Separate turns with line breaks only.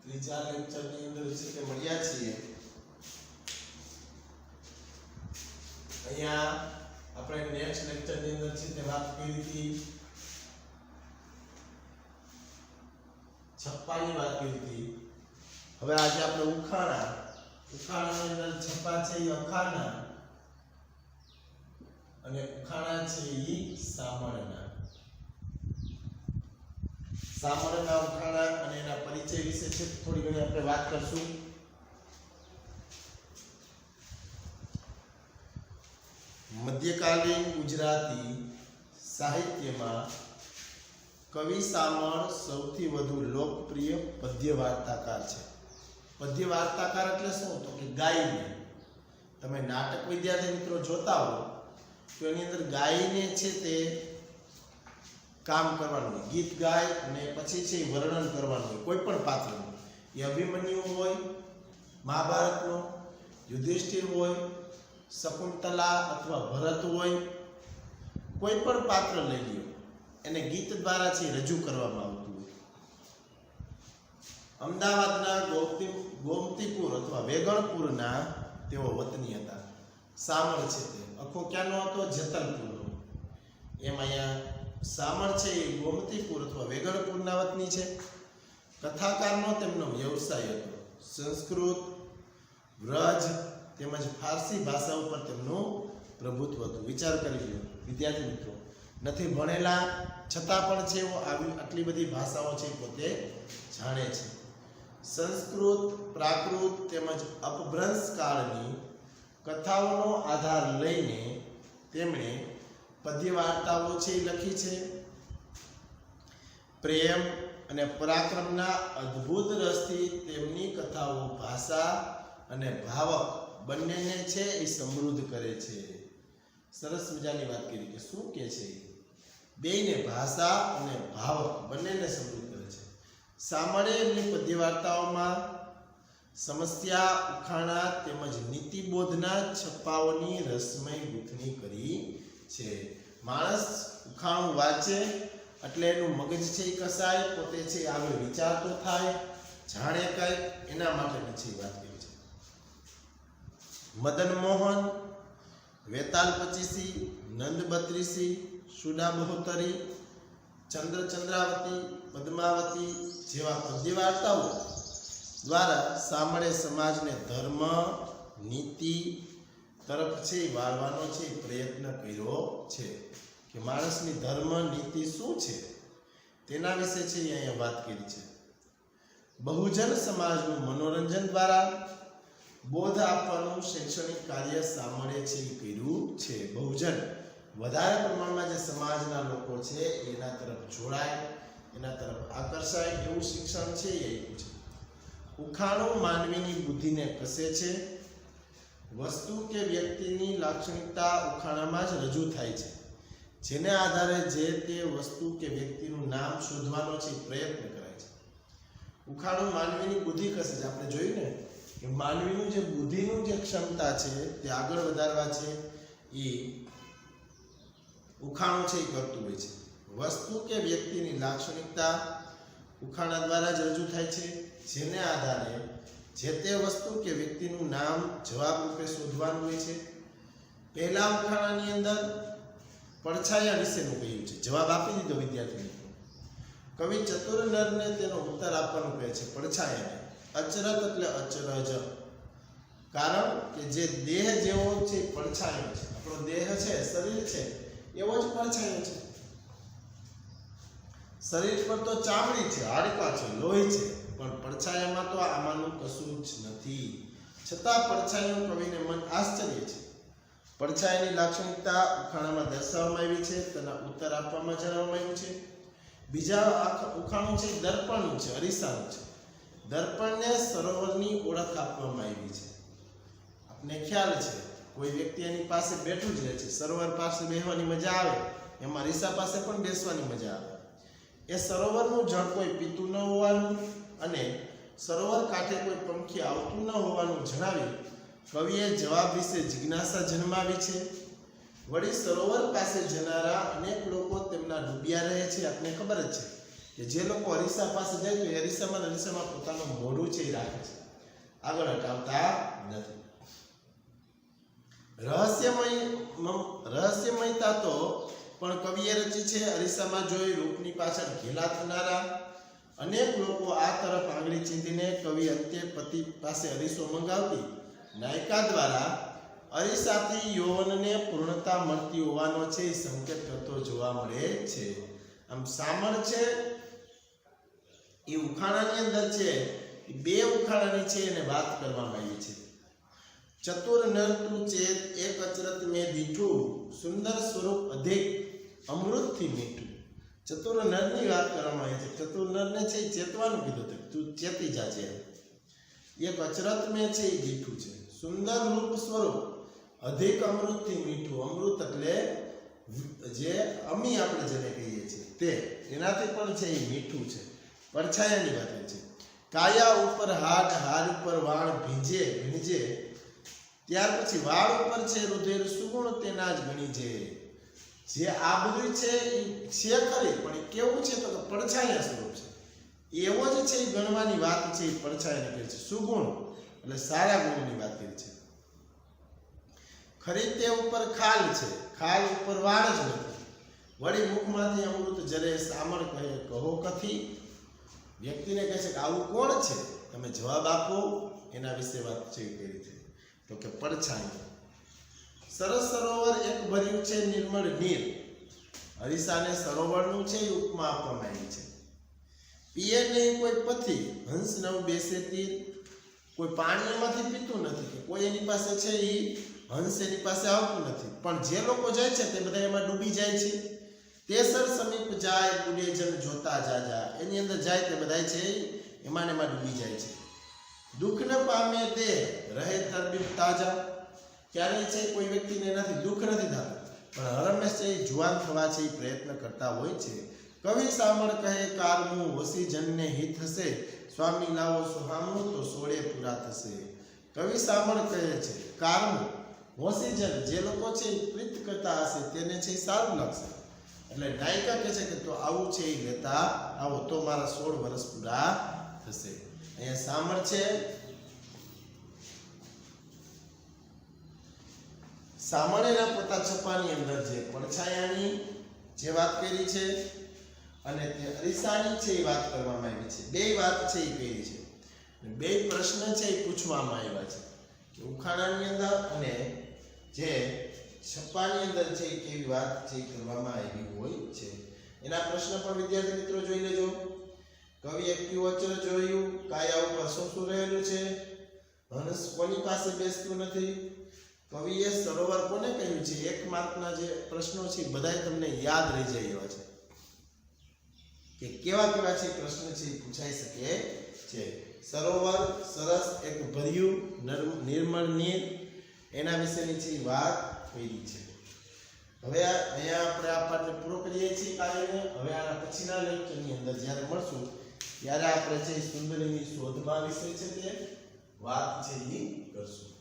ત્રીજા લેક્ચરની અંદર છે કે મળ્યા છીએ અહીંયા આપણે નેક્સ્ટ લેક્ચરની અંદર છે તે વાત કરી હતી છપ્પાની વાત કરી હતી હવે આજે આપણે ઉખાણાની અંદર છપ્પા છે એ અખાના અને ઉખાણા છે એ સામળના ઉખાણા અને એના પરિચય વિશે છે થોડી ઘણી આપણે વાત કરશું મધ્યકાલીન ગુજરાતી સાહિત્યમાં કવિ સામળ સૌથી વધુ લોકપ્રિય પદ્ય વાર્તાકાર છે પદ્ય વાર્તાકાર એટલે શું તો કે ગાઈને તમે નાટક વિદ્યાર્થી મિત્રો જોતા હો તો એની અંદર ગાઈને છે તે કામ કરવાનું હોય ગીત ગાય અને પછી છે વર્ણન કરવાનું હોય કોઈ પણ પાત્રનું એ અભિમન્યુ હોય મહાભારતનો યુધિષ્ઠિર હોય શકુંતલા અથવા ભરત હોય કોઈ પણ પાત્ર લઈ લ્યો એને ગીત દ્વારા છે રજૂ કરવામાં આવતું હોય અમદાવાદના ગોમતીપુર અથવા વેગણપુરના તેઓ વતની હતા સામળ છે તે આખો ક્યાંનો હતો જેતલપુરનો એમ અહીંયા સામળ છે એ ગોમતીપુર અથવા વેગણપુરના વતની છે કથાકારનો તેમનો વ્યવસાય હતો સંસ્કૃત વ્રજ તેમજ ફારસી ભાષા ઉપર તેમનું પ્રભુત્વ હતું વિચાર કરી લો વિદ્યાર્થી મિત્રો નથી ભણેલા છતાં પણ છે આટલી બધી ભાષાઓ છે પોતે જાણે છે સંસ્કૃત પ્રાકૃત તેમજ અપભ્રંશ કાળની કથાઓનો આધાર લઈને તેમણે પદ્ય વાર્તાઓ છે લખી છે પ્રેમ અને પરાક્રમના અદ્ભુત રસથી તેમની કથાઓ ભાષા અને ભાવક બંનેને છે એ સમૃદ્ધ કરે છે સરસ મજાની વાત કરી કે શું કે છે બેયને ભાષા અને ભાવક બંનેને સમૃદ્ધ કરે છે સામળે એમની પદ્ય વાર્તાઓમાં સમસ્યા ઉખાણા તેમજ નીતિબોધના છપ્પાઓની રસમય ગૂંથણી કરી છે માણસ ઉખાણું વાંચે એટલે એનું મગજ છે એ કસાય પોતે છે આગળ વિચારતો થાય જાણે કઈ એના માટેની છે વાત કરી છે મદન મોહન વેતાલ પચીસી નંદ બત્રીસી સુડા બહોતરી ચંદ્રાવતી પદ્માવતી જેવા પદ્ય વાર્તાઓ દ્વારા સામળે સમાજને ધર્મ નીતિ તરફ છે વાળવાનો છે પ્રયત્ન કર્યો છે કે માણસની ધર્મ નીતિ શું છે તેના વિશે છે અહીંયા વાત કરી છે બહુજન સમાજનું મનોરંજન દ્વારા બોધ આપવાનું શૈક્ષણિક કાર્ય સામળે છે એ કર્યું છે બહુજન વધારે પ્રમાણમાં જે સમાજના લોકો છે એના તરફ જોડાય એના તરફ આકર્ષાય એવું શિક્ષણ છે એ આપ્યું છે ઉખાણું માનવીની બુદ્ધિને કસે છે વસ્તુ કે વ્યક્તિની લાક્ષણિકતા ઉખાણામાં જ રજૂ થાય છે જેને આધારે જે તે વસ્તુ કે વ્યક્તિનું નામ શોધવાનો છે પ્રયત્ન કરાય છે ઉખાણું માનવીની બુદ્ધિ કસે છે આપણે જોયું ને કે માનવીનું જે બુદ્ધિનું જે ક્ષમતા છે તે આગળ વધારવા છે એ ઉખાણું છે એ કરતું હોય છે વસ્તુ કે વ્યક્તિની લાક્ષણિકતા ઉખાણા દ્વારા જ રજૂ થાય છે જેને આધારે જે તે વસ્તુ કે વ્યક્તિનું નામ જવાબ રૂપે શોધવાનું હોય છે પહેલા ઉખાણાની અંદર પડછાયા વિશેનું કહ્યું છે જવાબ આપી દીધો વિદ્યાર્થી મિત્રો કવિ ચતુર નરને તેનો ઉત્તર આપવાનું કહે છે પડછાયાને અચરત એટલે અચરજ કારણ કે જે દેહ જેવો છે પડછાયો છે આપણો દેહ છે શરીર છે એવો જ પડછાયો છે શરીર પર તો ચામડી છે હાડકાં છે લોહી છે પણ પડછાયામાં તો આમાંનું કશું જ નથી છતાં પડછાયાનું કવિને મન આશ્ચર્ય છે પડછાયાની લાક્ષણિકતા ઉખાણામાં દર્શાવવામાં આવી છે તેના ઉત્તર આપવામાં જણાવવામાં આવ્યું છે બીજા ઉખાણું છે દર્પણનું છે અરીસાનું છે દર્પણને સરોવરની ઓળખ આપવામાં આવી છે આપને ખ્યાલ છે કોઈ વ્યક્તિ એની પાસે બેઠું જ રહે છે સરોવર પાસે બેસવાની મજા આવે એમાં અરીસા પાસે પણ બેસવાની મજા આવે એ સરોવરનું જળ કોઈ પીતું ન હોવાનું અને સરોવર કાંઠે કોઈ પંખી આવતું ન હોવાનું જણાવી કવિએ જવાબ વિશે જિજ્ઞાસા જન્માવી છે વળી સરોવર પાસે જનારા અનેક લોકો તેમના ડૂબ્યા રહે છે આપને ખબર જ છે કે જે લોકો અરીસા પાસે જાય તો અરીસામાં પોતાનું મોઢું છે એ રાખે છે, આગળ હટાવતા નથી. રહસ્યમયતા તો પણ કવિએ રચી છે. અરીસામાં જોઈ રૂપની પાછળ ઘેલા થનારા અનેક લોકો આ તરફ આંગળી ચીંધીને કવિ અંતે પતિ પાસે અરીસો મંગાવતી નાયકા દ્વારા અરીસાથી યૌવનને પૂર્ણતા મળતી હોવાનો છે એ સંકેત કરતો જોવા મળે છે. આમ સામળ છે એ ઉખાણાની અંદર છે, એ બે ઉખાણાની છે એને વાત કરવામાં આવી છે. ચતુર નર તું ચેત એક અચરત મેં દીઠું, સુંદર સ્વરૂપ અધિક અમૃતથી મીઠું. ચતુર નરની વાત કરવામાં આવી છે. ચતુર નરને છે એ ચેતવાનું કીધું હતું, તું ચેતી જા છે. એક અચરત મેં છે એ દીઠું છે, સુંદર રૂપ સ્વરૂપ અધિક અમૃતથી મીઠું. અમૃત એટલે જે અમી આપણે જેને કહીએ છીએ તે, એનાથી પણ છે એ મીઠું છે. પડછાયાની વાત છે. કાયા ઉપર હાડ, હાડ ઉપર વાળ ભીંજે, ત્યાર પછી વાળ ઉપર છે રુધિર સુગુણ તેના જ ગણી જે આ બધું છે એ છે ખરી, પણ એ કેવું છે તો કે પડછાયા સ્વરૂપ છે. એવો જ છે એ ગણવાની વાત છે એ પડછાયાની કહે છે. સુગુણ એટલે સારા ગુણની વાત કરી છે. ખરી તે ઉપર ખાલ છે, ખાલ ઉપર વાળ જ નથી. વળી મુખમાંથી અમૃત જરે સામળ કહે કહો કથી. વ્યક્તિને કહે છે કે આવું કોણ છે, તમે જવાબ આપો, એના વિશે વાત છે કરી છે તો કે પડછાયા. સરસ સરોવર એક ભર્યું છે નિર્મળ નીર. અરીસાને સરોવરનું છે એ ઉપમા આપવામાં આવી છે. પીએ નહીં કોઈ પથી, હંસ નવ બેસે તીર. કોઈ પાણી એમાંથી પીતું નથી, કે કોઈ એની પાસે છે એ હંસ એની પાસે આવતું નથી, પણ જે લોકો જાય છે તે બધા એમાં ડૂબી જાય છે. તેસર સમીપ જાય બુડે જન જોતા જાજા. એની અંદર જાય તે બધા છે એમાં ને એમાં ડૂબી જાય છે. દુઃખ ન પામે તે રહે તરબીબ તાજા. ક્યારેય છે કોઈ વ્યક્તિને એનાથી દુઃખ નથી થતું, પણ હરમેશ છે એ જુવાન થવા છે એ પ્રયત્ન કરતા હોય છે. કવિ સામળ કહે કારમું વસી જનને હિત હશે, સ્વામી લાવો સુહામણું તો સોળે પૂરા થશે. કવિ સામળ કહે છે કારમું વસી જન, જે લોકો છે એ પ્રીત કરતા હશે તેને છે એ સારું લાગશે. એટલે નાયિકા કહે છે કે તો આવું છે એ લેતા આવો તો મારા 16 વર્ષ પૂરા થશે. અહીંયા સામળ છે, સામળેના પોતા છપ્પાની અંદર જે પડછાયાની જે વાત કરી છે અને તે અરીસાની છે એ વાત કરવામાં આવી છે. બે વાત છે એ કરી છે, બે પ્રશ્ન છે એ પૂછવામાં આવ્યા છે કે ઉખાણાની અંદર અને જે છપ્પાની અંદર છે એ કેવી વાત છે કરવામાં આવી હોય છે. એના પ્રશ્ન પણ વિદ્યાર્થી મિત્રો જોઈ લેજો. કવિએ કયું અચર જોયું, કાયા ઉપર શું રહેલું છે, હંસ કોની પાસે બેસતું નથી, કવિએ સરોવર કોને કહ્યું છે. એક માર્કના જે પ્રશ્નો છે બધા તમને યાદ રહી જાય એવા છે કે કેવા કેવા છે પ્રશ્ન છે એ પૂછાઈ શકે છે. સરોવર સરસ એક ભર્યું નિર્મળ નીર, એના વિશેની છે વાત કરી છે. હવે અહીંયા આપણે આ પાઠને પૂરો કરીએ છીએ કાર્યને. હવે આના પછીના લેક્ચરની અંદર જ્યારે મળશું ત્યારે આપણે છે સુંદરીની શોધમાં વિશે છે તે વાત છે એ કરશું.